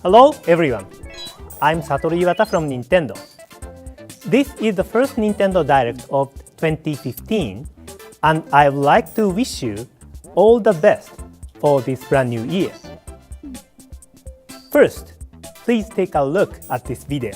Hello everyone, I'm Satoru Iwata from Nintendo. This is the first Nintendo Direct of 2015 and I would like to wish you all the best for this brand new year. First, please take a look at this video.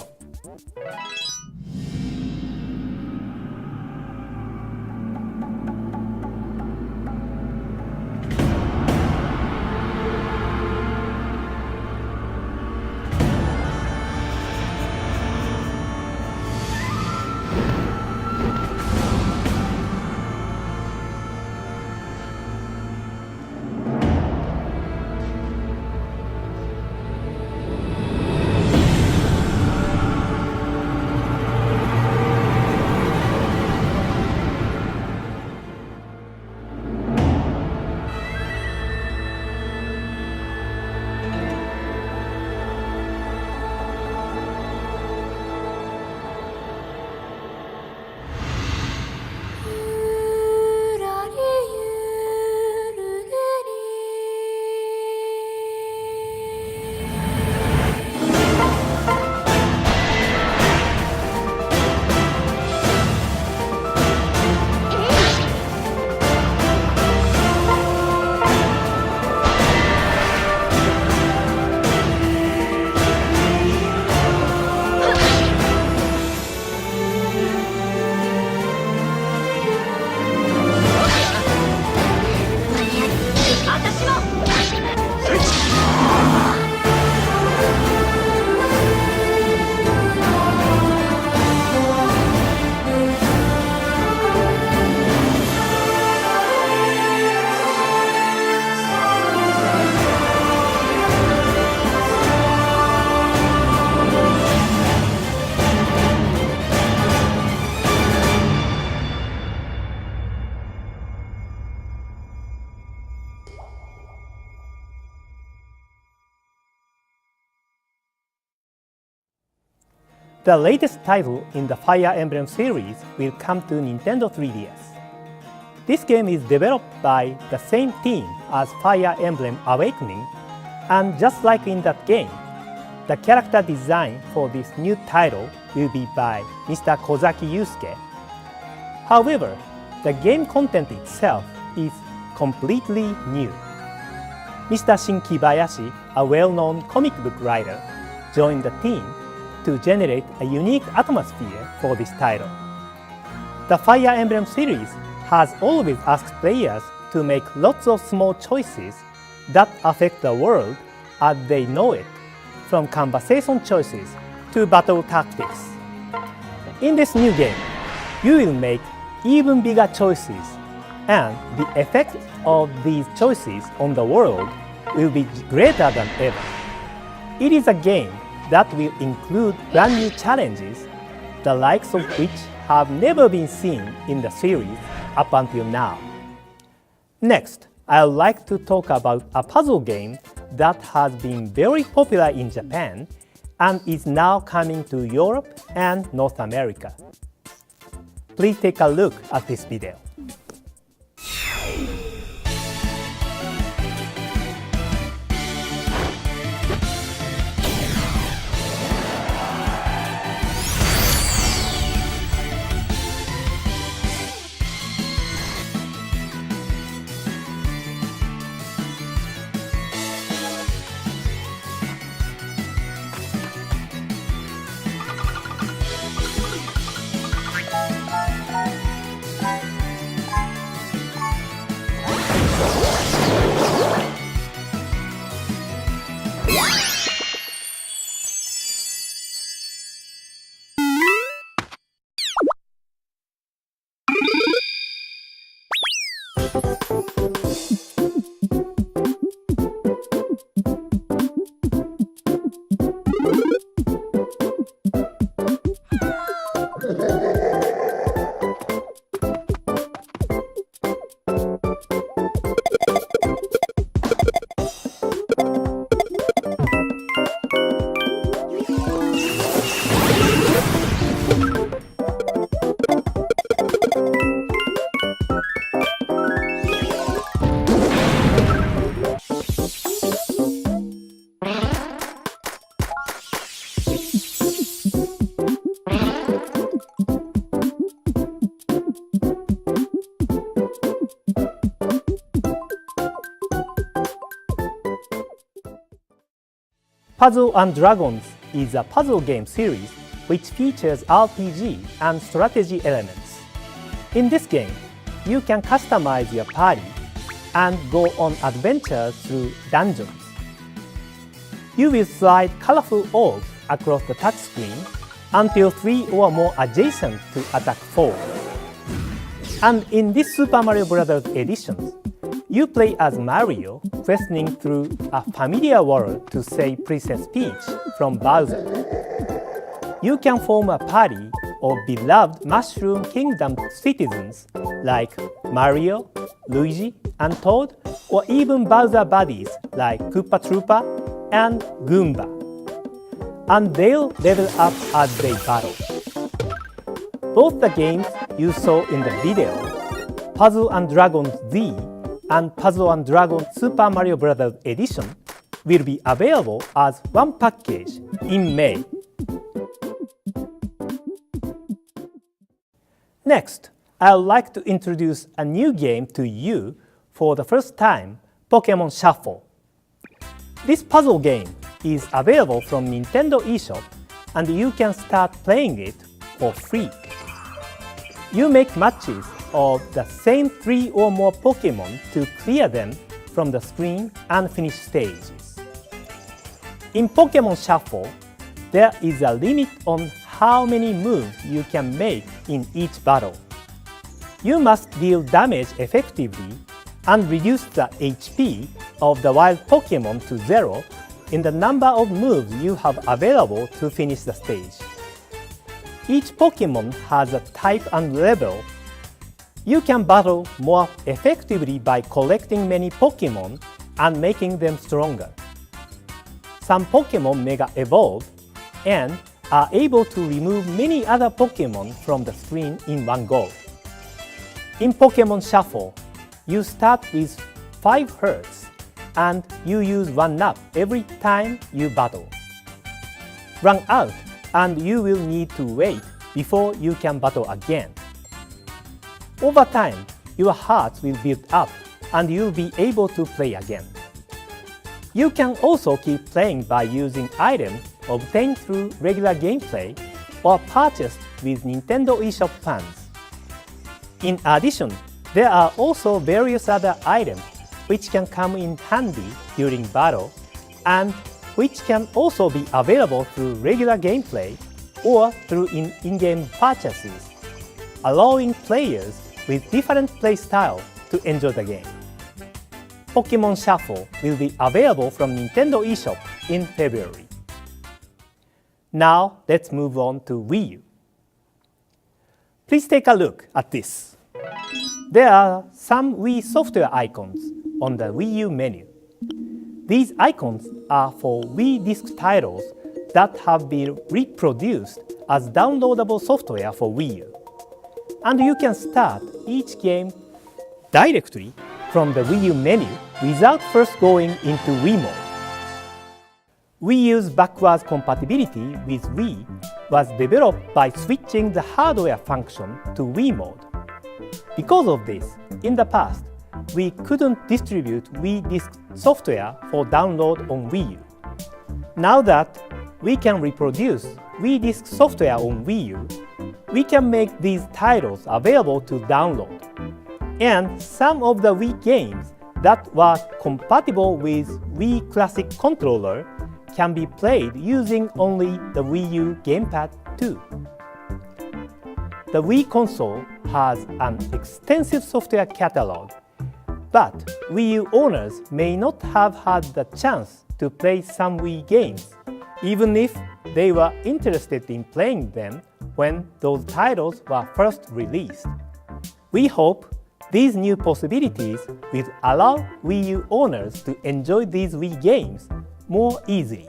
The latest title in the Fire Emblem series will come to Nintendo 3DS. This game is developed by the same team as Fire Emblem Awakening, and just like in that game, the character design for this new title will be by Mr. Kozaki Yusuke. However, the game content itself is completely new. Mr. Shin Kibayashi, a well-known comic book writer, joined the team to generate a unique atmosphere for this title. The Fire Emblem series has always asked players to make lots of small choices that affect the world as they know it, from conversation choices to battle tactics. In this new game, you will make even bigger choices, and the effect of these choices on the world will be greater than ever. It is a game that will include brand new challenges, the likes of which have never been seen in the series up until now. Next, I would like to talk about a puzzle game that has been very popular in Japan and is now coming to Europe and North America. Please take a look at this video. Puzzle & Dragons is a puzzle game series which features RPG and strategy elements. In this game, you can customize your party and go on adventures through dungeons. You will slide colorful orbs across the touchscreen until 3 or more adjacent to attack foes. And in this Super Mario Bros. Edition, you play as Mario, questing through a familiar world to save Princess Peach from Bowser. You can form a party of beloved Mushroom Kingdom citizens like Mario, Luigi, and Toad, or even Bowser buddies like Koopa Troopa and Goomba. And they'll level up as they battle. Both the games you saw in the video, Puzzle & Dragons Z and Puzzle & Dragons Super Mario Bros. Edition, will be available as one package in May. Next, I would like to introduce a new game to you for the first time, Pokémon Shuffle. This puzzle game is available from Nintendo eShop and you can start playing it for free. You make matches of the same 3 or more Pokémon to clear them from the screen and finish stages. In Pokémon Shuffle, there is a limit on how many moves you can make in each battle. You must deal damage effectively and reduce the HP of the wild Pokémon to 0 in the number of moves you have available to finish the stage. Each Pokémon has a type and level. You can battle more effectively by collecting many Pokémon and making them stronger. Some Pokémon Mega Evolve and are able to remove many other Pokémon from the screen in one go. In Pokémon Shuffle, you start with 5 hearts and you use 1 up every time you battle. Run out and you will need to wait before you can battle again. Over time, your hearts will build up and you'll be able to play again. You can also keep playing by using items obtained through regular gameplay or purchased with Nintendo eShop funds. In addition, there are also various other items which can come in handy during battle and which can also be available through regular gameplay or through in-game purchases, allowing players with different play styles to enjoy the game. Pokémon Shuffle will be available from Nintendo eShop in February. Now let's move on to Wii U. Please take a look at this. There are some Wii software icons on the Wii U menu. These icons are for Wii disc titles that have been reproduced as downloadable software for Wii U. And you can start each game directly from the Wii U menu without first going into Wii mode. Wii U's backwards compatibility with Wii was developed by switching the hardware function to Wii mode. Because of this, in the past, we couldn't distribute Wii disc software for download on Wii U. Now that we can reproduce Wii disc software on Wii U, we can make these titles available to download. And some of the Wii games that were compatible with Wii Classic controller can be played using only the Wii U gamepad too. The Wii console has an extensive software catalog, but Wii U owners may not have had the chance to play some Wii games, even if they were interested in playing them when those titles were first released. We hope these new possibilities will allow Wii U owners to enjoy these Wii games more easily.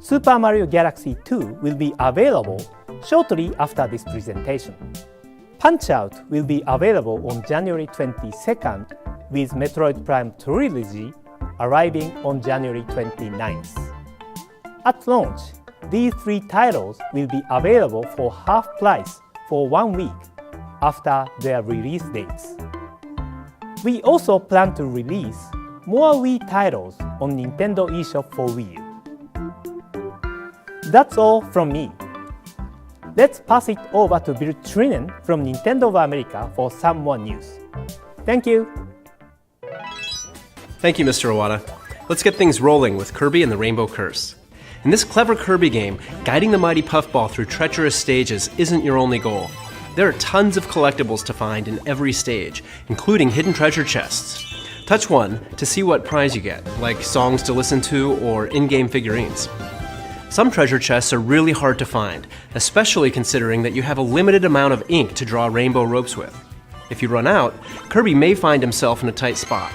Super Mario Galaxy 2 will be available shortly after this presentation. Punch-Out will be available on January 22nd, with Metroid Prime Trilogy arriving on January 29th. At launch, these 3 titles will be available for half price for 1 week after their release dates. We also plan to release more Wii titles on Nintendo eShop for Wii U. That's all from me. Let's pass it over to Bill Trinan from Nintendo of America for some more news. Thank you. Thank you, Mr. Iwata. Let's get things rolling with Kirby and the Rainbow Curse. In this clever Kirby game, guiding the mighty puffball through treacherous stages isn't your only goal. There are tons of collectibles to find in every stage, including hidden treasure chests. Touch one to see what prize you get, like songs to listen to or in-game figurines. Some treasure chests are really hard to find, especially considering that you have a limited amount of ink to draw rainbow ropes with. If you run out, Kirby may find himself in a tight spot.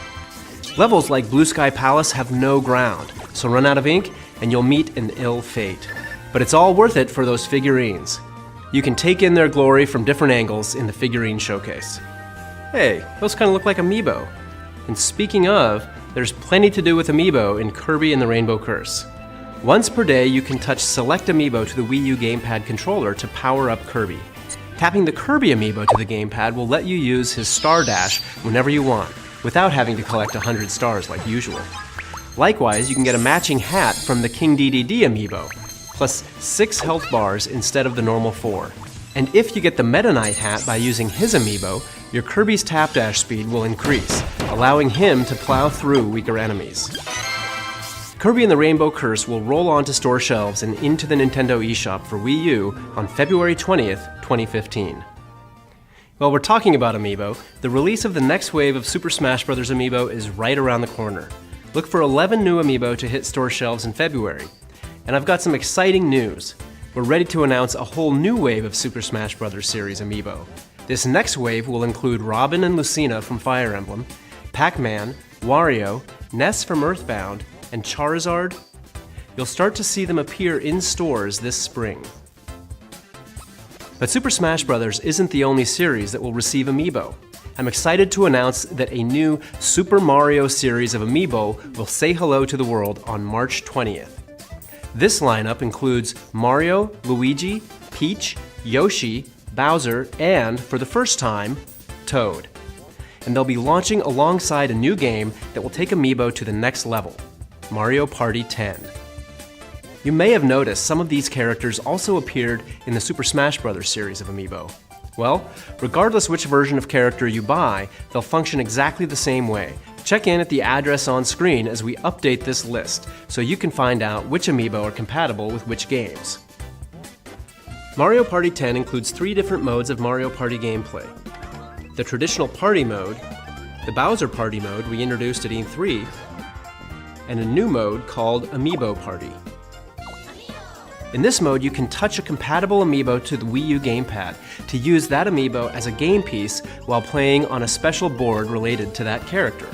Levels like Blue Sky Palace have no ground, so run out of ink and you'll meet an ill fate. But it's all worth it for those figurines. You can take in their glory from different angles in the figurine showcase. Hey, those kind of look like amiibo. And speaking of, there's plenty to do with amiibo in Kirby and the Rainbow Curse. Once per day, you can touch select amiibo to the Wii U gamepad controller to power up Kirby. Tapping the Kirby amiibo to the gamepad will let you use his Star Dash whenever you want, without having to collect 100 stars like usual. Likewise, you can get a matching hat from the King DDD amiibo, plus 6 health bars instead of the normal 4. And if you get the Meta Knight hat by using his amiibo, your Kirby's tap dash speed will increase, allowing him to plow through weaker enemies. Kirby and the Rainbow Curse will roll onto store shelves and into the Nintendo eShop for Wii U on February 20th, 2015. While we're talking about amiibo, the release of the next wave of Super Smash Bros. Amiibo is right around the corner. Look for 11 new amiibo to hit store shelves in February. And I've got some exciting news. We're ready to announce a whole new wave of Super Smash Bros. Series amiibo. This next wave will include Robin and Lucina from Fire Emblem, Pac-Man, Wario, Ness from Earthbound, and Charizard. You'll start to see them appear in stores this spring. But Super Smash Bros. Isn't the only series that will receive amiibo. I'm excited to announce that a new Super Mario series of amiibo will say hello to the world on March 20th. This lineup includes Mario, Luigi, Peach, Yoshi, Bowser, and, for the first time, Toad. And they'll be launching alongside a new game that will take amiibo to the next level, Mario Party 10. You may have noticed some of these characters also appeared in the Super Smash Bros. Series of amiibo. Well, regardless which version of character you buy, they'll function exactly the same way. Check in at the address on screen as we update this list, so you can find out which amiibo are compatible with which games. Mario Party 10 includes 3 different modes of Mario Party gameplay. The traditional party mode, the Bowser Party mode we introduced at E3, and a new mode called Amiibo Party. In this mode, you can touch a compatible amiibo to the Wii U gamepad to use that amiibo as a game piece while playing on a special board related to that character.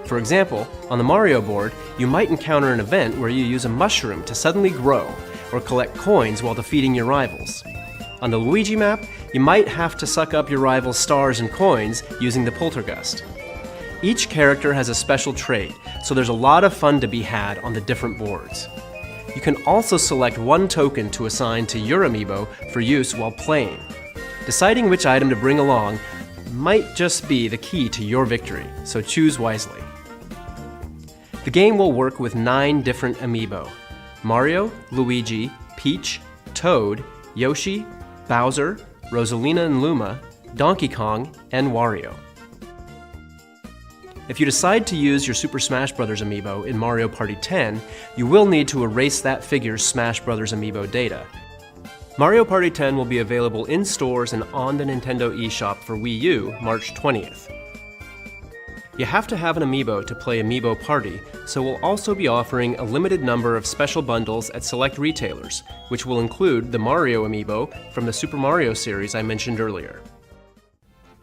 For example, on the Mario board, you might encounter an event where you use a mushroom to suddenly grow or collect coins while defeating your rivals. On the Luigi map, you might have to suck up your rival's stars and coins using the Poltergust. Each character has a special trait, so there's a lot of fun to be had on the different boards. You can also select one token to assign to your amiibo for use while playing. Deciding which item to bring along might just be the key to your victory, so choose wisely. The game will work with 9 different amiibo: Mario, Luigi, Peach, Toad, Yoshi, Bowser, Rosalina and Luma, Donkey Kong, and Wario. If you decide to use your Super Smash Bros. Amiibo in Mario Party 10, you will need to erase that figure's Smash Bros. Amiibo data. Mario Party 10 will be available in stores and on the Nintendo eShop for Wii U March 20th. You have to have an amiibo to play Amiibo Party, so we'll also be offering a limited number of special bundles at select retailers, which will include the Mario amiibo from the Super Mario series I mentioned earlier.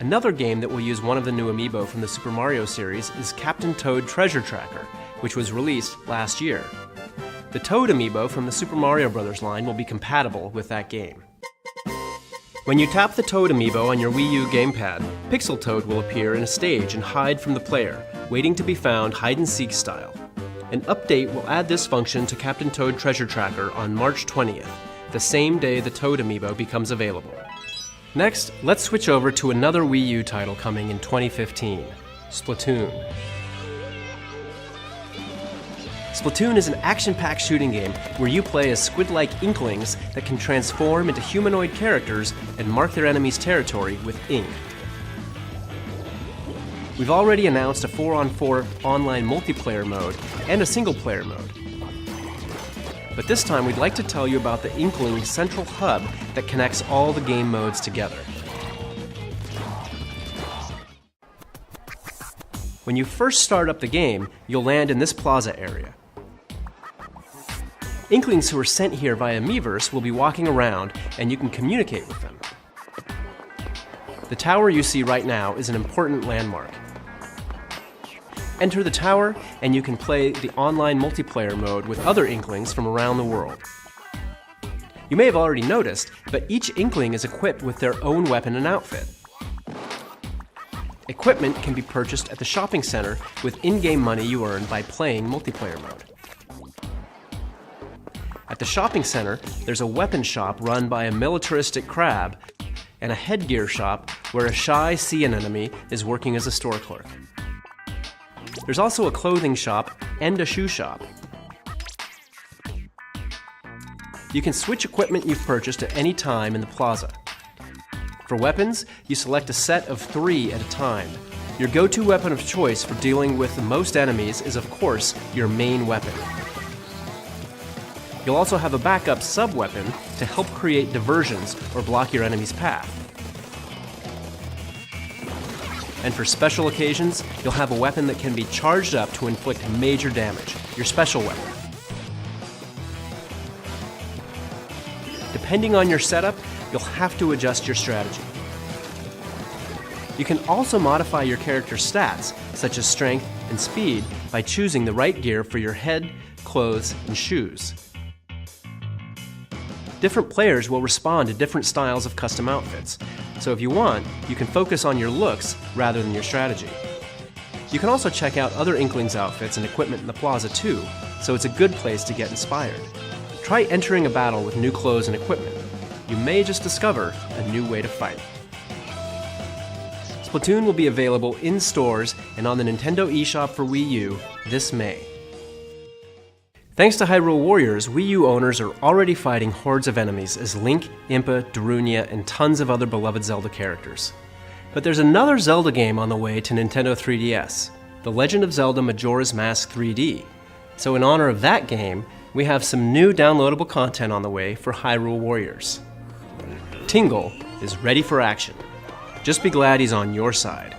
Another game that will use one of the new amiibo from the Super Mario series is Captain Toad Treasure Tracker, which was released last year. The Toad amiibo from the Super Mario Bros. Line will be compatible with that game. When you tap the Toad amiibo on your Wii U gamepad, Pixel Toad will appear in a stage and hide from the player, waiting to be found hide-and-seek style. An update will add this function to Captain Toad Treasure Tracker on March 20th, the same day the Toad amiibo becomes available. Next, let's switch over to another Wii U title coming in 2015, Splatoon. Splatoon is an action-packed shooting game where you play as squid-like inklings that can transform into humanoid characters and mark their enemies' territory with ink. We've already announced a 4-on-4 online multiplayer mode and a single-player mode. But this time we'd like to tell you about the Inkling central hub that connects all the game modes together. When you first start up the game, you'll land in this plaza area. Inklings who are sent here via Miiverse will be walking around, and you can communicate with them. The tower you see right now is an important landmark. Enter the tower, and you can play the online multiplayer mode with other Inklings from around the world. You may have already noticed, but each Inkling is equipped with their own weapon and outfit. Equipment can be purchased at the shopping center with in-game money you earn by playing multiplayer mode. At the shopping center, there's a weapon shop run by a militaristic crab and a headgear shop where a shy sea anemone is working as a store clerk. There's also a clothing shop and a shoe shop. You can switch equipment you've purchased at any time in the plaza. For weapons, you select a set of 3 at a time. Your go-to weapon of choice for dealing with most enemies is, of course, your main weapon. You'll also have a backup sub-weapon to help create diversions or block your enemy's path. And for special occasions, you'll have a weapon that can be charged up to inflict major damage, your special weapon. Depending on your setup, you'll have to adjust your strategy. You can also modify your character's stats, such as strength and speed, by choosing the right gear for your head, clothes, and shoes. Different players will respond to different styles of custom outfits, so if you want, you can focus on your looks rather than your strategy. You can also check out other Inklings outfits and equipment in the plaza too, so it's a good place to get inspired. Try entering a battle with new clothes and equipment. You may just discover a new way to fight. Splatoon will be available in stores and on the Nintendo eShop for Wii U this May. Thanks to Hyrule Warriors, Wii U owners are already fighting hordes of enemies as Link, Impa, Darunia, and tons of other beloved Zelda characters. But there's another Zelda game on the way to Nintendo 3DS, The Legend of Zelda Majora's Mask 3D. So in honor of that game, we have some new downloadable content on the way for Hyrule Warriors. Tingle is ready for action. Just be glad he's on your side.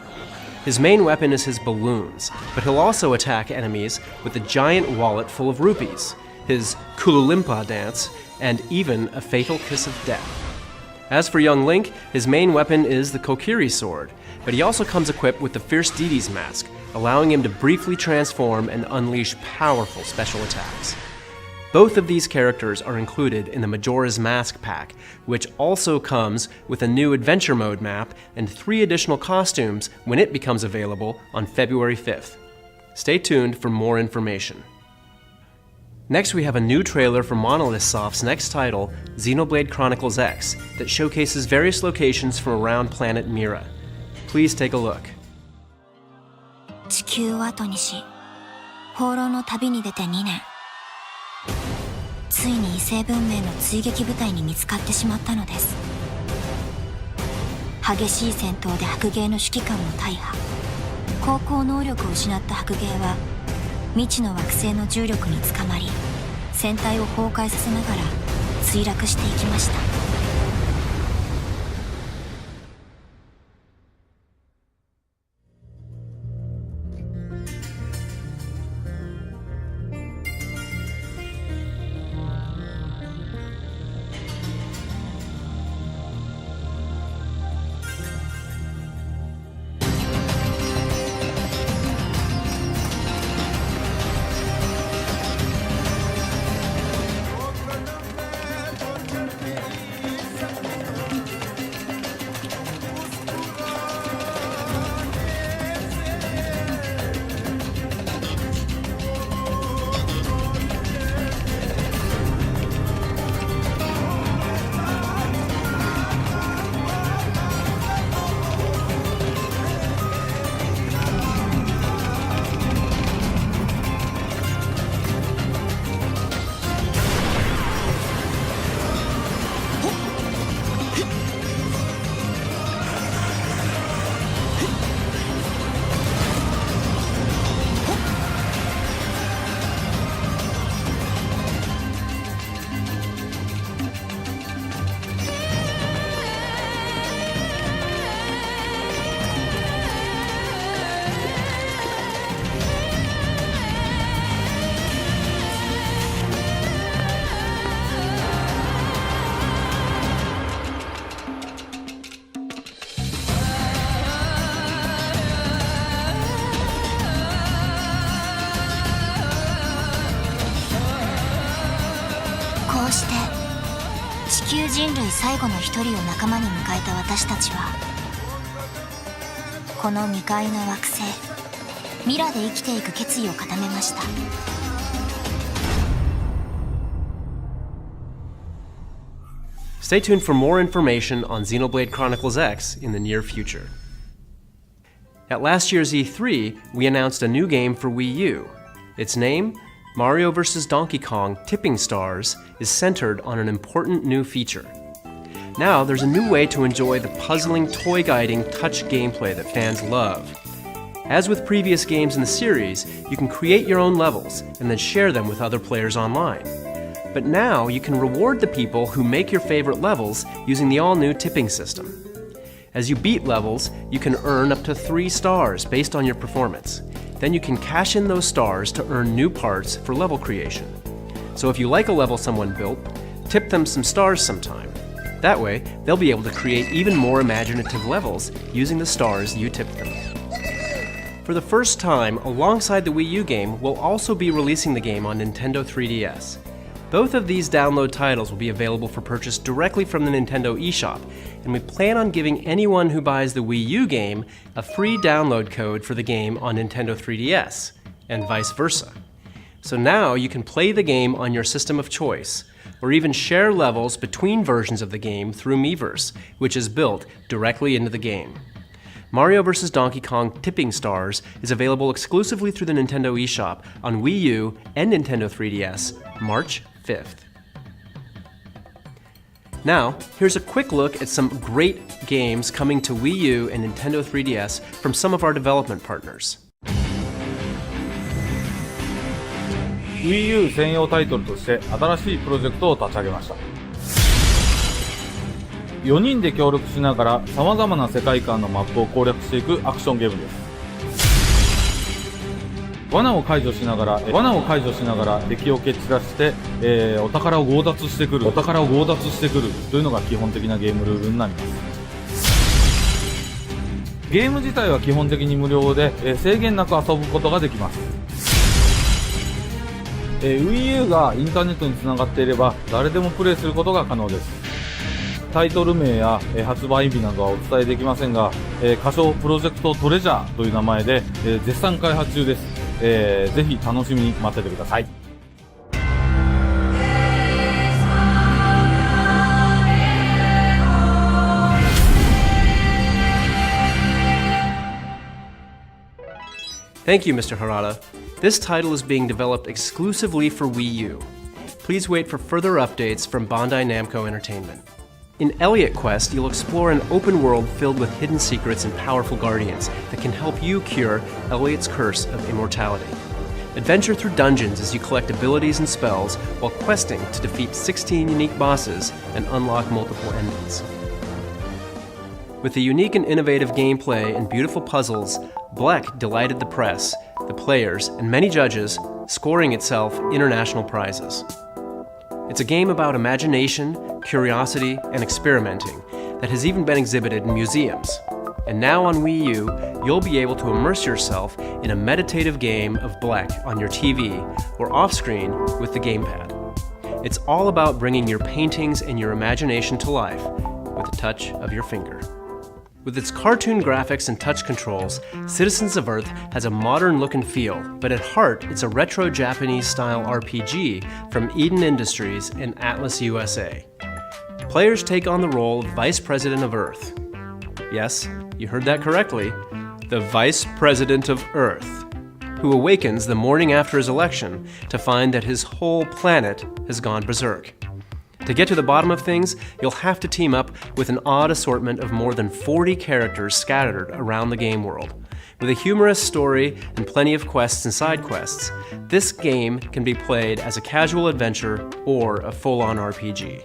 His main weapon is his balloons, but he'll also attack enemies with a giant wallet full of rupees, his Kululimpa dance, and even a fatal kiss of death. As for young Link, his main weapon is the Kokiri sword, but he also comes equipped with the Fierce Deity's mask, allowing him to briefly transform and unleash powerful special attacks. Both of these characters are included in the Majora's Mask pack, which also comes with a new adventure mode map and 3 additional costumes when it becomes available on February 5th. Stay tuned for more information. Next, we have a new trailer for Monolith Soft's next title, Xenoblade Chronicles X, that showcases various locations from around planet Mira. Please take a look. 地球を後にし、放浪の旅に出て2年。ついに異星文明の追撃部隊に見つかってしまったのです。激しい戦闘で白芸の指揮官も大破。航行能力を失った白芸は未知の惑星の重力につかまり、船体を崩壊させながら墜落していきました。して地球人類最後の一人を仲間に迎えた私たちは、この未開の惑星ミラで生きていく決意を固めました。Stay tuned for more information on Xenoblade Chronicles X in the near future. At last year's E3, we announced a new game for Wii U. Its name, Mario vs. Donkey Kong Tipping Stars, is centered on an important new feature. Now, there's a new way to enjoy the puzzling, toy-guiding touch gameplay that fans love. As with previous games in the series, you can create your own levels and then share them with other players online. But now, you can reward the people who make your favorite levels using the all-new tipping system. As you beat levels, you can earn up to 3 stars based on your performance. Then you can cash in those stars to earn new parts for level creation. So if you like a level someone built, tip them some stars sometime. That way, they'll be able to create even more imaginative levels using the stars you tipped them. For the first time, alongside the Wii U game, we'll also be releasing the game on Nintendo 3DS. Both of these download titles will be available for purchase directly from the Nintendo eShop, and we plan on giving anyone who buys the Wii U game a free download code for the game on Nintendo 3DS, and vice versa. So now you can play the game on your system of choice, or even share levels between versions of the game through Miiverse, which is built directly into the game. Mario vs. Donkey Kong Tipping Stars is available exclusively through the Nintendo eShop on Wii U and Nintendo 3DS, March 5th. Now, here's a quick look at some great games coming to Wii U and Nintendo 3DS from some of our development partners. Wii U 専用タイトルとして新しいプロジェクトを立ち上げました。4人で協力しながら様々な世界観のマップを攻略していくアクションゲームです。罠を解除しながら敵を蹴散らして、お宝を強奪してくるというのが基本的なゲームルールになります。ゲーム自体は基本的に無料で、制限なく遊ぶことができます。Wii U がインターネットにつながっていれば誰でもプレイすることが可能です。タイトル名や発売日などはお伝えできませんが、仮称プロジェクトトレジャーという名前で絶賛開発中です。ぜひ楽しみに待っててください。Thank you, Mr. Harada. This title is being developed exclusively for Wii U. Please wait for further updates from Bandai Namco Entertainment. In Elliot Quest, you'll explore an open world filled with hidden secrets and powerful guardians that can help you cure Elliot's curse of immortality. Adventure through dungeons as you collect abilities and spells while questing to defeat 16 unique bosses and unlock multiple endings. With the unique and innovative gameplay and beautiful puzzles, Bleck delighted the press, the players, and many judges, scoring itself international prizes. It's a game about imagination, curiosity, and experimenting that has even been exhibited in museums. And now on Wii U, you'll be able to immerse yourself in a meditative game of Bleck on your TV or off-screen with the gamepad. It's all about bringing your paintings and your imagination to life with a touch of your finger. With its cartoon graphics and touch controls, Citizens of Earth has a modern look and feel, but at heart, it's a retro Japanese-style RPG from Eden Industries and Atlas USA. Players take on the role of Vice President of Earth. Yes, you heard that correctly. The Vice President of Earth, who awakens the morning after his election to find that his whole planet has gone berserk. To get to the bottom of things, you'll have to team up with an odd assortment of more than 40 characters scattered around the game world. With a humorous story and plenty of quests and side quests, this game can be played as a casual adventure or a full-on RPG.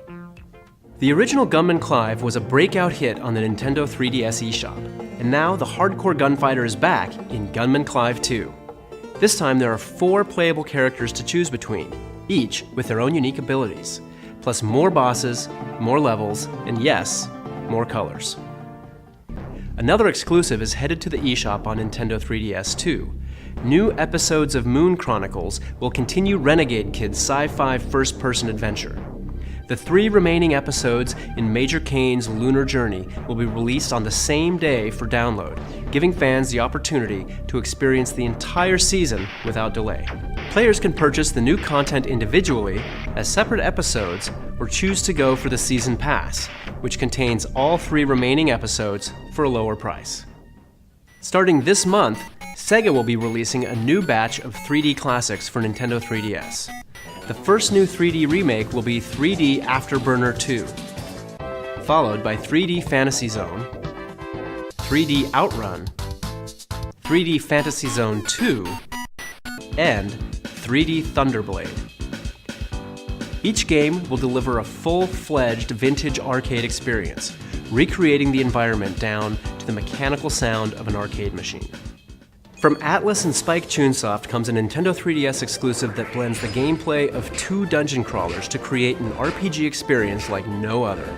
The original Gunman Clive was a breakout hit on the Nintendo 3DS eShop, and now the hardcore gunfighter is back in Gunman Clive 2. This time there are 4 playable characters to choose between, each with their own unique abilities, plus more bosses, more levels, and yes, more colors. Another exclusive is headed to the eShop on Nintendo 3DS too. New episodes of Moon Chronicles will continue Renegade Kid's sci-fi first-person adventure. The 3 remaining episodes in Major Kane's lunar journey will be released on the same day for download, giving fans the opportunity to experience the entire season without delay. Players can purchase the new content individually as separate episodes or choose to go for the season pass, which contains all 3 remaining episodes for a lower price. Starting this month, Sega will be releasing a new batch of 3D classics for Nintendo 3DS. The first new 3D remake will be 3D Afterburner 2, followed by 3D Fantasy Zone, 3D Outrun, 3D Fantasy Zone 2, and 3D Thunderblade. Each game will deliver a full-fledged vintage arcade experience, recreating the environment down to the mechanical sound of an arcade machine. From Atlas and Spike Chunsoft comes a Nintendo 3DS exclusive that blends the gameplay of 2 dungeon crawlers to create an RPG experience like no other.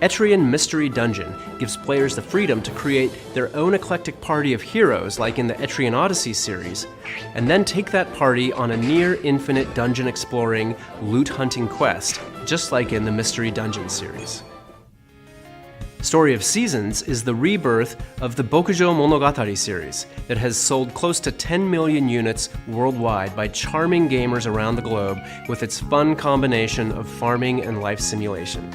Etrian Mystery Dungeon gives players the freedom to create their own eclectic party of heroes like in the Etrian Odyssey series, and then take that party on a near-infinite dungeon-exploring, loot-hunting quest, just like in the Mystery Dungeon series. Story of Seasons is the rebirth of the Bokujo Monogatari series that has sold close to 10 million units worldwide by charming gamers around the globe with its fun combination of farming and life simulation.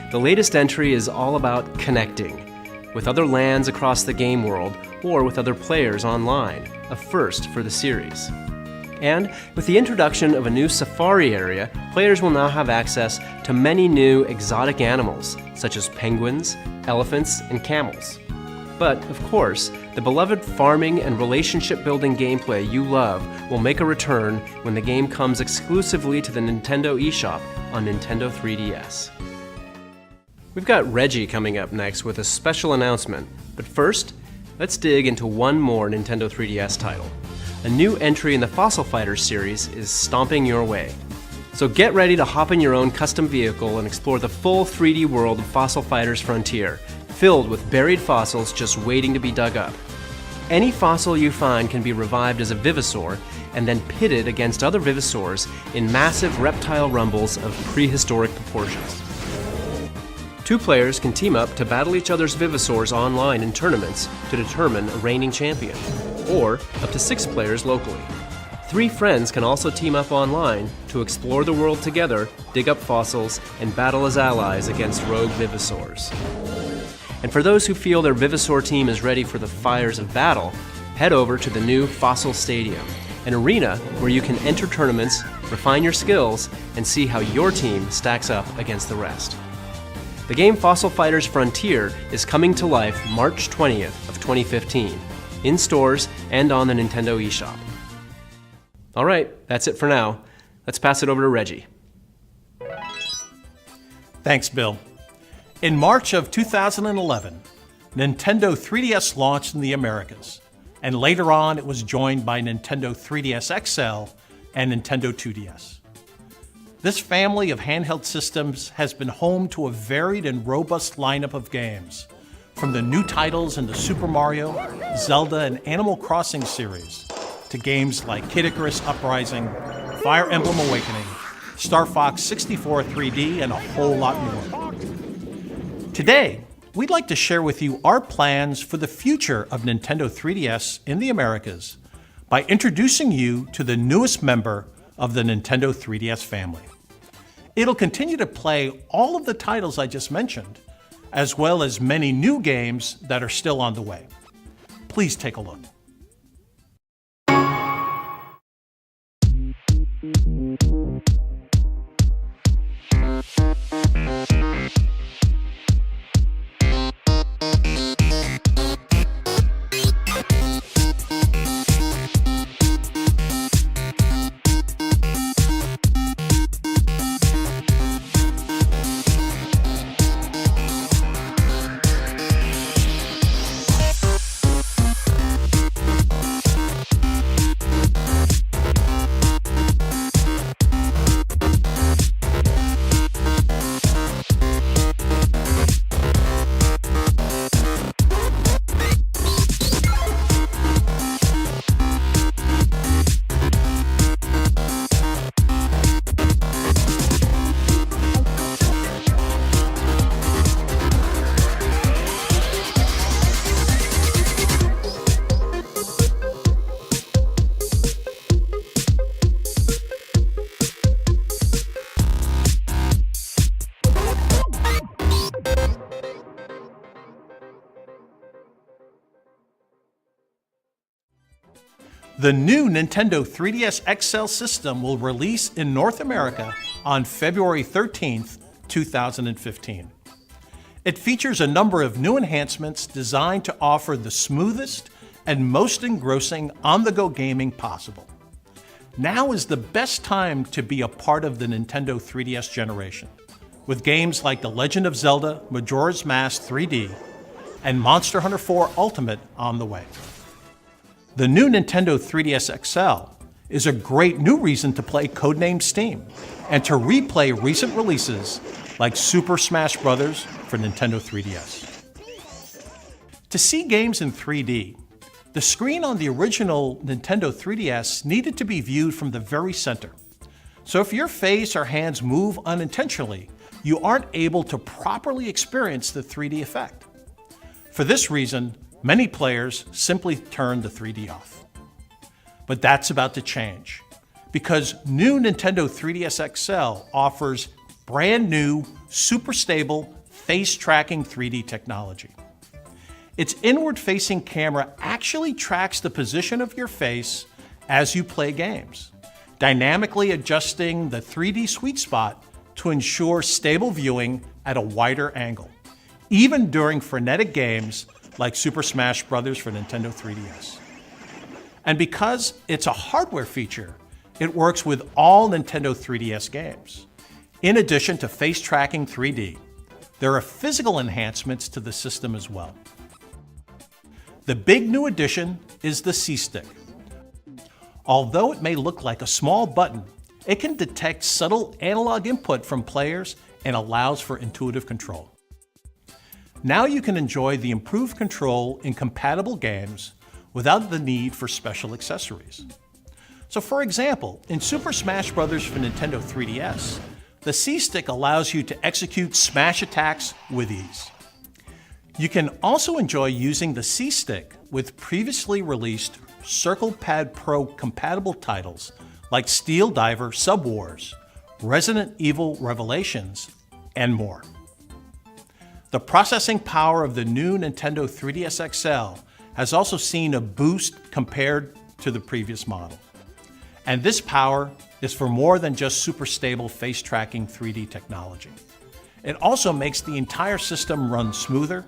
The latest entry is all about connecting with other lands across the game world or with other players online, a first for the series. And with the introduction of a new safari area, players will now have access to many new exotic animals, such as penguins, elephants, and camels. But, of course, the beloved farming and relationship-building gameplay you love will make a return when the game comes exclusively to the Nintendo eShop on Nintendo 3DS. We've got Reggie coming up next with a special announcement, but first, let's dig into one more Nintendo 3DS title. A new entry in the Fossil Fighters series is stomping your way. So get ready to hop in your own custom vehicle and explore the full 3D world of Fossil Fighters Frontier, filled with buried fossils just waiting to be dug up. Any fossil you find can be revived as a Vivisaur and then pitted against other Vivisaurs in massive reptile rumbles of prehistoric proportions. 2 players can team up to battle each other's Vivisaurs online in tournaments to determine a reigning champion, or up to 6 players locally. 3 friends can also team up online to explore the world together, dig up fossils, and battle as allies against rogue Vivisaurs. And for those who feel their Vivisaur team is ready for the fires of battle, head over to the new Fossil Stadium, an arena where you can enter tournaments, refine your skills, and see how your team stacks up against the rest. The game Fossil Fighters Frontier is coming to life March 20th of 2015, in stores and on the Nintendo eShop. All right, that's it for now. Let's pass it over to Reggie. Thanks, Bill. In March of 2011, Nintendo 3DS launched in the Americas, and later on it was joined by Nintendo 3DS XL and Nintendo 2DS. This family of handheld systems has been home to a varied and robust lineup of games, from the new titles in the Super Mario, Zelda, and Animal Crossing series, to games like Kid Icarus Uprising, Fire Emblem Awakening, Star Fox 64 3D, and a whole lot more. Today, we'd like to share with you our plans for the future of Nintendo 3DS in the Americas by introducing you to the newest member of the Nintendo 3DS family. It'll continue to play all of the titles I just mentioned, as well as many new games that are still on the way. Please take a look. The new Nintendo 3DS XL system will release in North America on February 13th, 2015. It features a number of new enhancements designed to offer the smoothest and most engrossing on-the-go gaming possible. Now is the best time to be a part of the Nintendo 3DS generation, with games like The Legend of Zelda Majora's Mask 3D and Monster Hunter 4 Ultimate on the way. The new Nintendo 3DS XL is a great new reason to play Codename Steam and to replay recent releases like Super Smash Bros. For Nintendo 3DS. To see games in 3D, the screen on the original Nintendo 3DS needed to be viewed from the very center. So if your face or hands move unintentionally, you aren't able to properly experience the 3D effect. For this reason, many players simply turn the 3D off. But that's about to change, because new Nintendo 3DS XL offers brand new, super stable, face-tracking 3D technology. Its inward-facing camera actually tracks the position of your face as you play games, dynamically adjusting the 3D sweet spot to ensure stable viewing at a wider angle, even during frenetic games like Super Smash Bros. For Nintendo 3DS. And because it's a hardware feature, it works with all Nintendo 3DS games. In addition to face tracking 3D, there are physical enhancements to the system as well. The big new addition is the C-Stick. Although it may look like a small button, it can detect subtle analog input from players and allows for intuitive control. Now you can enjoy the improved control in compatible games without the need for special accessories. So for example, in Super Smash Bros. For Nintendo 3DS, the C-Stick allows you to execute smash attacks with ease. You can also enjoy using the C-Stick with previously released Circle Pad Pro compatible titles like Steel Diver Sub Wars, Resident Evil Revelations, and more. The processing power of the new Nintendo 3DS XL has also seen a boost compared to the previous model. And this power is for more than just super stable face tracking 3D technology. It also makes the entire system run smoother,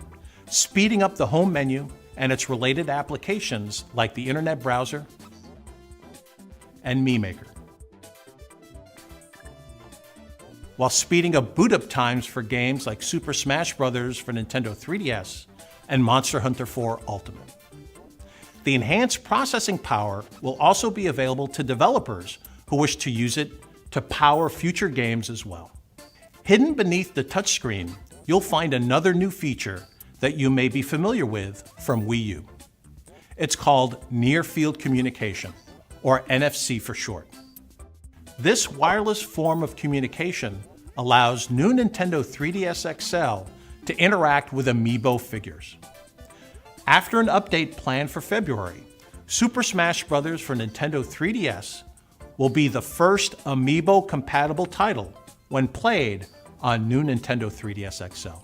speeding up the home menu and its related applications like the internet browser and Mii Maker, while speeding up boot up times for games like Super Smash Bros. For Nintendo 3DS and Monster Hunter 4 Ultimate. The enhanced processing power will also be available to developers who wish to use it to power future games as well. Hidden beneath the touchscreen, you'll find another new feature that you may be familiar with from Wii U. It's called Near Field Communication, or NFC for short. This wireless form of communication allows new Nintendo 3DS XL to interact with Amiibo figures. After an update planned for February, Super Smash Bros. For Nintendo 3DS will be the first Amiibo-compatible title when played on new Nintendo 3DS XL.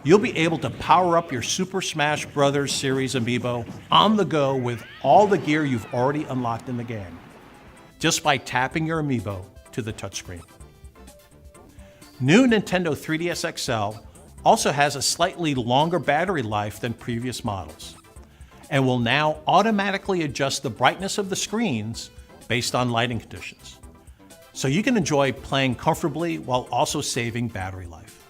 You'll be able to power up your Super Smash Bros. Series Amiibo on the go with all the gear you've already unlocked in the game, just by tapping your Amiibo to the touchscreen. New Nintendo 3DS XL also has a slightly longer battery life than previous models, and will now automatically adjust the brightness of the screens based on lighting conditions, so you can enjoy playing comfortably while also saving battery life.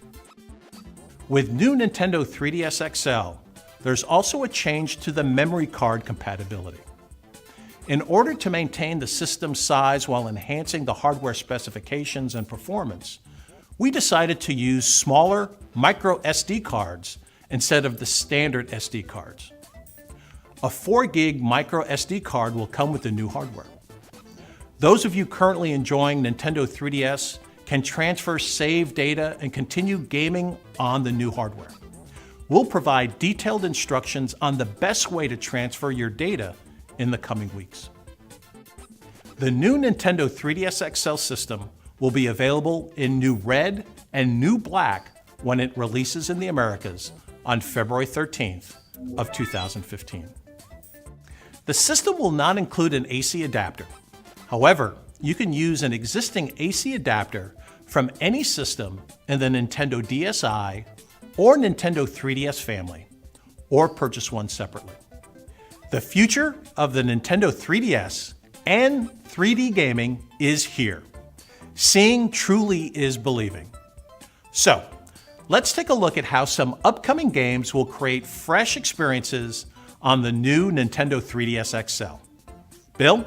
With new Nintendo 3DS XL, there's also a change to the memory card compatibility. In order to maintain the system size while enhancing the hardware specifications and performance, we decided to use smaller micro SD cards instead of the standard SD cards. A 4 gig micro SD card will come with the new hardware. Those of you currently enjoying Nintendo 3DS can transfer saved data and continue gaming on the new hardware. We'll provide detailed instructions on the best way to transfer your data in the coming weeks. The new Nintendo 3DS XL system will be available in new red and new black when it releases in the Americas on February 13th of 2015. The system will not include an AC adapter. However, you can use an existing AC adapter from any system in the Nintendo DSi or Nintendo 3DS family, or purchase one separately. The future of the Nintendo 3DS and 3D gaming is here. Seeing truly is believing. So, let's take a look at how some upcoming games will create fresh experiences on the new Nintendo 3DS XL. Bill?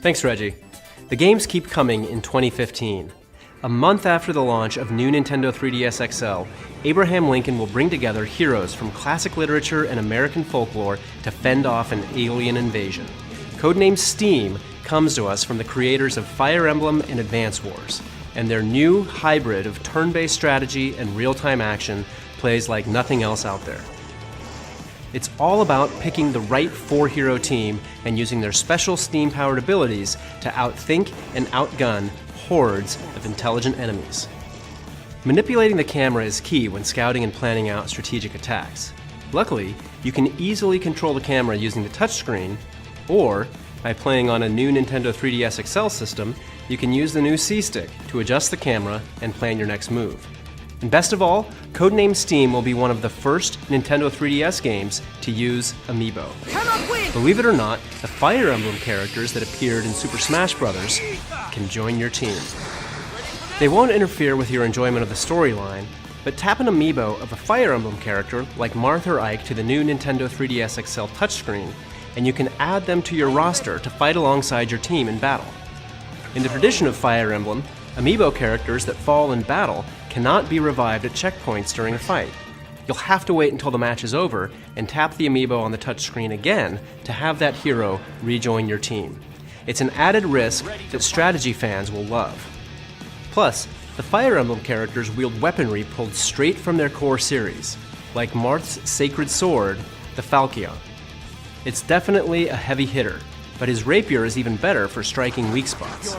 Thanks, Reggie. The games keep coming in 2015. A month after the launch of new Nintendo 3DS XL, Abraham Lincoln will bring together heroes from classic literature and American folklore to fend off an alien invasion. Codenamed Steam comes to us from the creators of Fire Emblem and Advance Wars, and their new hybrid of turn-based strategy and real-time action plays like nothing else out there. It's all about picking the right 4-hero team and using their special Steam-powered abilities to outthink and outgun hordes of intelligent enemies. Manipulating the camera is key when scouting and planning out strategic attacks. Luckily, you can easily control the camera using the touchscreen, or by playing on a new Nintendo 3DS XL system, you can use the new C-Stick to adjust the camera and plan your next move. And best of all, Codenamed Steam will be one of the first Nintendo 3DS games to use Amiibo. Believe it or not, the Fire Emblem characters that appeared in Super Smash Bros. Can join your team. They won't interfere with your enjoyment of the storyline, but tap an Amiibo of a Fire Emblem character like Marth or Ike to the new Nintendo 3DS XL touchscreen, and you can add them to your roster to fight alongside your team in battle. In the tradition of Fire Emblem, Amiibo characters that fall in battle cannot be revived at checkpoints during a fight. You'll have to wait until the match is over and tap the Amiibo on the touchscreen again to have that hero rejoin your team. It's an added risk that strategy fans will love. Plus, the Fire Emblem characters wield weaponry pulled straight from their core series, like Marth's sacred sword, the Falchion. It's definitely a heavy hitter, but his rapier is even better for striking weak spots.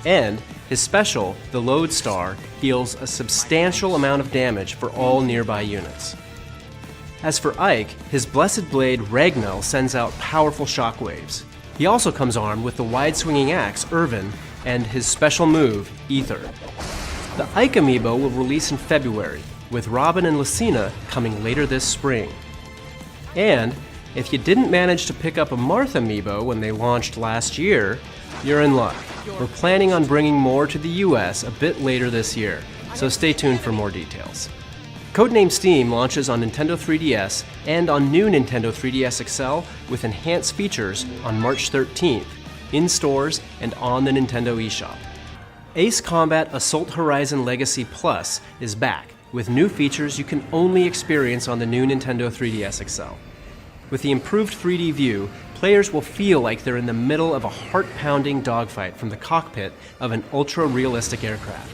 And his special, the Lodestar, deals a substantial amount of damage for all nearby units. As for Ike, his blessed blade Ragnell sends out powerful shockwaves. He also comes armed with the wide-swinging axe Irvin and his special move, Ether. The Ike Amiibo will release in February, with Robin and Lucina coming later this spring. And if you didn't manage to pick up a Marth Amiibo when they launched last year, you're in luck. We're planning on bringing more to the US a bit later this year, so stay tuned for more details. Codenamed Steam launches on Nintendo 3DS and on new Nintendo 3DS XL with enhanced features on March 13th, in stores and on the Nintendo eShop. Ace Combat Assault Horizon Legacy Plus is back with new features you can only experience on the new Nintendo 3DS XL. With the improved 3D view, players will feel like they're in the middle of a heart-pounding dogfight from the cockpit of an ultra-realistic aircraft.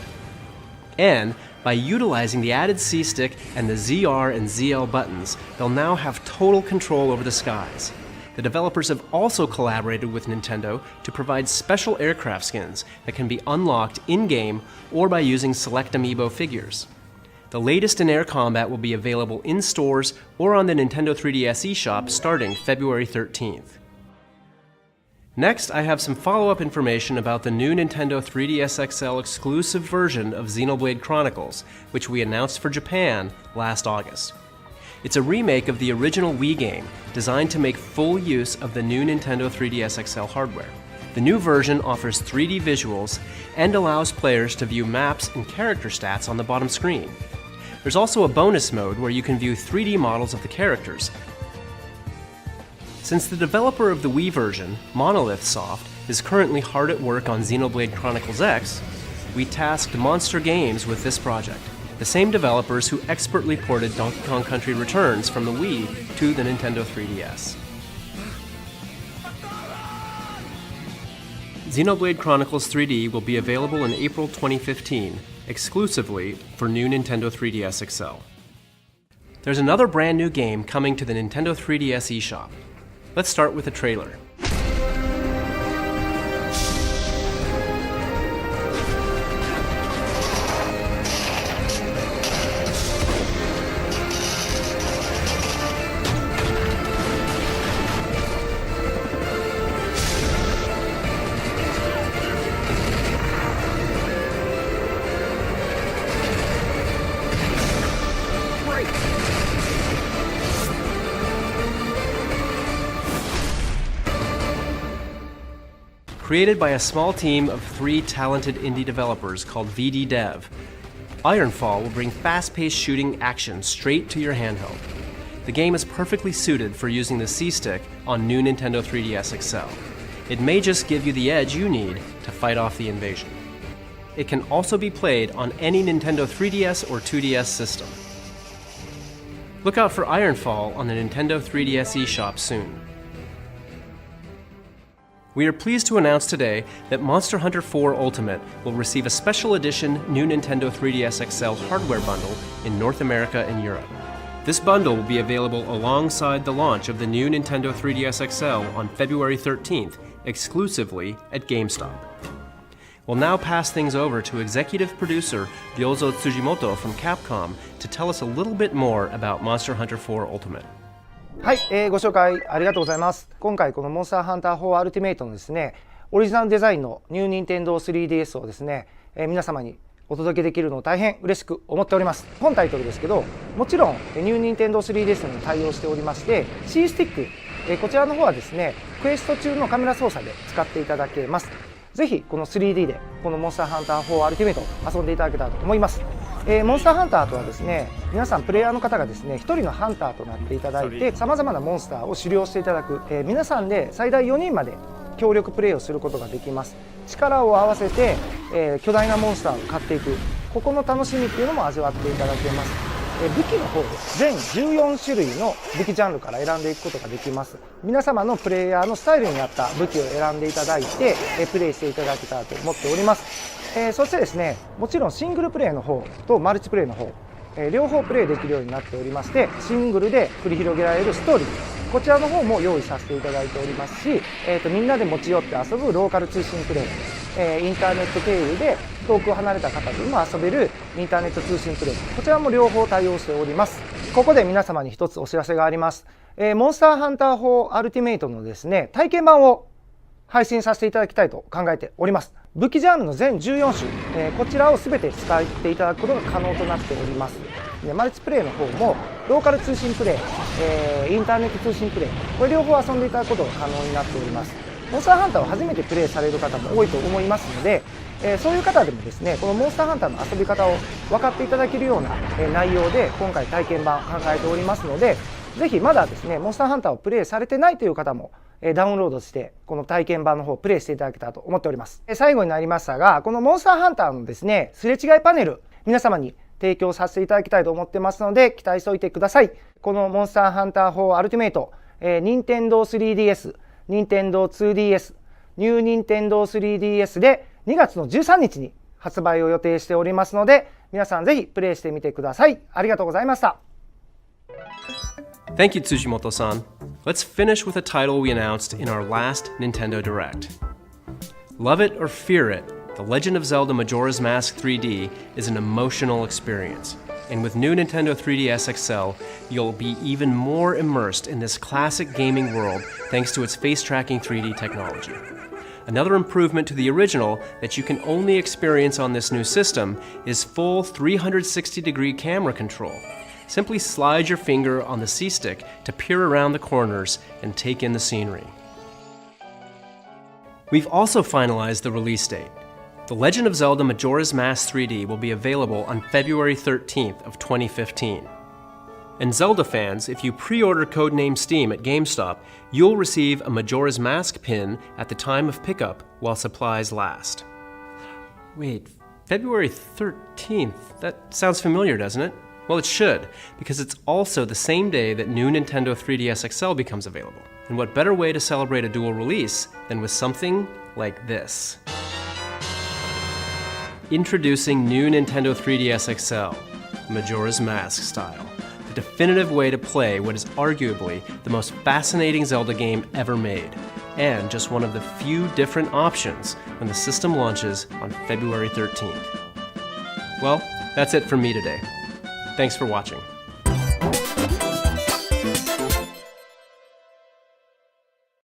And by utilizing the added C-Stick and the ZR and ZL buttons, they'll now have total control over the skies. The developers have also collaborated with Nintendo to provide special aircraft skins that can be unlocked in-game or by using select Amiibo figures. The latest in air combat will be available in stores or on the Nintendo 3DS eShop starting February 13th. Next, I have some follow-up information about the new Nintendo 3DS XL exclusive version of Xenoblade Chronicles, which we announced for Japan last August. It's a remake of the original Wii game, designed to make full use of the new Nintendo 3DS XL hardware. The new version offers 3D visuals and allows players to view maps and character stats on the bottom screen. There's also a bonus mode where you can view 3D models of the characters. Since the developer of the Wii version, Monolith Soft, is currently hard at work on Xenoblade Chronicles X, we tasked Monster Games with this project, the same developers who expertly ported Donkey Kong Country Returns from the Wii to the Nintendo 3DS. Xenoblade Chronicles 3D will be available in April 2015, exclusively for new Nintendo 3DS XL. There's another brand new game coming to the Nintendo 3DS eShop. Let's start with a trailer. Created by a small team of 3 talented indie developers called VD Dev, Ironfall will bring fast-paced shooting action straight to your handheld. The game is perfectly suited for using the C-Stick on new Nintendo 3DS XL. It may just give you the edge you need to fight off the invasion. It can also be played on any Nintendo 3DS or 2DS system. Look out for Ironfall on the Nintendo 3DS eShop soon. We are pleased to announce today that Monster Hunter 4 Ultimate will receive a special edition new Nintendo 3DS XL hardware bundle in North America and Europe. This bundle will be available alongside the launch of the new Nintendo 3DS XL on February 13th, exclusively at GameStop. We'll now pass things over to executive producer Ryozo Tsujimoto from Capcom to tell us a little bit more about Monster Hunter 4 Ultimate. はい、ご紹介ありがとうございます。今回このモンスターハンター4アルティメイトのですね、オリジナルデザインのニューニンテンドー 3DS をですね、皆様にお届けできるのを大変嬉しく思っております。本タイトルですけど、もちろんニューニンテンドー 3DS に対応しておりまして、C スティック、こちらの方はですね、クエスト中のカメラ操作で使っていただけます。ぜひこの 3D でこのモンスターハンター4アルティメイト遊んでいただけたらと思います。モンスターハンターとはですね、皆さんプレイヤーの方がですね、1人のハンターとなっていただいて、さまざまなモンスターを狩猟していただく、皆さんで最大4人まで協力プレイをすることができます。力を合わせて、巨大なモンスターを狩っていく、ここの楽しみっていうのも味わっていただけます。武器の方で全14種類の武器ジャンルから選んでいくことができます。皆様のプレイヤーのスタイルに合った武器を選んでいただいて、プレイしていただけたらと思っております。そしてですね、もちろんシングルプレイの方とマルチプレイの方、両方プレイできるようになっておりまして、シングルで繰り広げられるストーリー、こちらの方も用意させていただいておりますし、みんなで持ち寄って遊ぶローカル通信プレイ、インターネット経由で遠く離れた方でも遊べるインターネット通信プレイ、こちらも両方対応しております。ここで皆様に一つお知らせがあります。モンスターハンター4アルティメイトのですね、体験版を配信させていただきたいと考えております。武器ジャンルの全14種、こちらを全て使っていただくことが可能となっております。でマルチプレイの方もローカル通信プレイ、インターネット通信プレイ、これ両方遊んでいただくことが可能になっております。モンスターハンターを初めてプレイされる方も多いと思いますので、そういう方でもですね、このモンスターハンターの遊び方を分かっていただけるような内容で今回体験版考えておりますので、ぜひまだですねモンスターハンターをプレイされてないという方もダウンロードしてこの体験版の方をプレイしていただけたらと思っております。最後になりましたが、このモンスターハンターのですねすれ違いパネル、皆様に提供させていただきたいと思ってますので期待しておいてください。このモンスターハンター4アルティメイト、任天堂 3DS、任天堂 2DS、ニュー任天堂 3DS で2月の13日に発売を予定しておりますので、皆さんぜひプレイしてみてください。ありがとうございました。Thank you, Tsujimoto-san. Let's finish with a title we announced in our last Nintendo Direct. Love it or fear it, The Legend of Zelda Majora's Mask 3D is an emotional experience. And with new Nintendo 3DS XL, you'll be even more immersed in this classic gaming world thanks to its face-tracking 3D technology. Another improvement to the original that you can only experience on this new system is full 360-degree camera control. Simply slide your finger on the C-stick to peer around the corners and take in the scenery. We've also finalized the release date. The Legend of Zelda Majora's Mask 3D will be available on February 13th of 2015. And Zelda fans, if you pre-order Codename Steam at GameStop, you'll receive a Majora's Mask pin at the time of pickup while supplies last. Wait, February 13th? That sounds familiar, doesn't it? Well, it should, because it's also the same day that new Nintendo 3DS XL becomes available. And what better way to celebrate a dual release than with something like this? Introducing new Nintendo 3DS XL, Majora's Mask style. The definitive way to play what is arguably the most fascinating Zelda game ever made, and just one of the few different options when the system launches on February 13th. Well, that's it for me today. Thanks for watching.